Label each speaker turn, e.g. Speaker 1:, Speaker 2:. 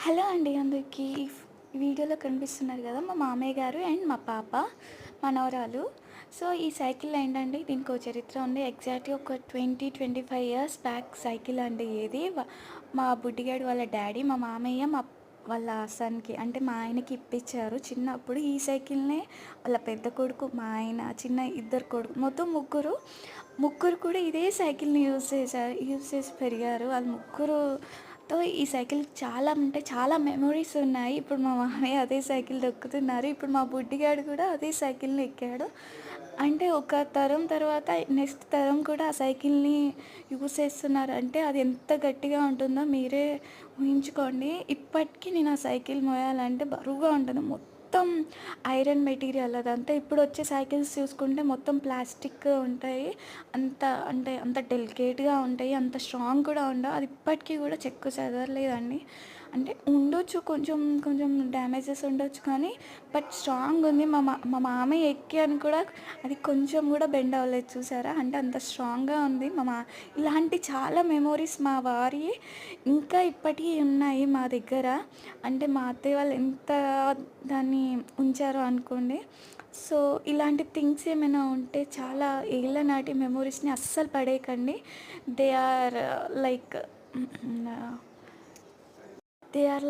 Speaker 1: Hello అండి అందరికీ. ఈ వీడియోలో కనిపిస్తున్నారు కదా మా మామయ్య గారు అండ్ మా పాప మనవరాలు. సో ఈ సైకిల్ ఏంటంటే దీనికి ఒక చరిత్ర ఉంది. ఎగ్జాక్ట్గా ఒక 25 ఇయర్స్ బ్యాక్ సైకిల్ అండి ఇది. మా బుడ్డిగాడు వాళ్ళ డాడీ మా మామయ్య వాళ్ళ సన్కి అంటే మా ఆయనకి ఇప్పించారు చిన్నప్పుడు. ఈ సైకిల్నే వాళ్ళ పెద్ద కొడుకు, మా ఆయన, చిన్న ఇద్దరు కొడుకు, మొత్తం ముగ్గురు కూడా ఇదే సైకిల్ని యూజ్ చేసి పెరిగారు. వాళ్ళు ముగ్గురుతో ఈ సైకిల్ చాలా అంటే చాలా మెమొరీస్ ఉన్నాయి. ఇప్పుడు మా మామయ్య అదే సైకిల్ దొక్కుతున్నారు. ఇప్పుడు మా బుడ్డిగాడు కూడా అదే సైకిల్ని ఎక్కాడు. అంటే ఒక తరం తర్వాత నెక్స్ట్ తరం కూడా ఆ సైకిల్ని యూజ్ చేస్తున్నారు. అంటే అది ఎంత గట్టిగా ఉంటుందో మీరే ఊహించుకోండి. ఇప్పటికీ నేను ఆ సైకిల్ మోయాలంటే బరువుగా ఉంటుంది. మొత్తం ఐరన్ మెటీరియల్ అదంతా. ఇప్పుడు వచ్చే సైకిల్స్ చూసుకుంటే మొత్తం ప్లాస్టిక్ ఉంటాయి. అంత డెలికేట్గా ఉంటాయి, అంత స్ట్రాంగ్ కూడా ఉండవు. అది ఇప్పటికీ కూడా చెక్కు చెదరలేదండి. అంటే ఉండొచ్చు, కొంచెం కొంచెం డ్యామేజెస్ ఉండొచ్చు, కానీ బట్ స్ట్రాంగ్ ఉంది. మా మామయ్య ఎక్కాను కూడా అది కొంచెం కూడా బెండ్ అవ్వలేదు, చూసారా? అంటే అంత స్ట్రాంగ్గా ఉంది. ఇలాంటి చాలా మెమోరీస్ మా వారి ఇంకా ఇప్పటికీ ఉన్నాయి మా దగ్గర. అంటే మా అత్తయ్య వాళ్ళు ఎంత దాన్ని ఉంచారో అనుకోండి. సో ఇలాంటి థింగ్స్ ఏమైనా ఉంటే చాలా ఏళ్ళ నాటి మెమోరీస్ని అస్సలు పడేయకండి. They are like they are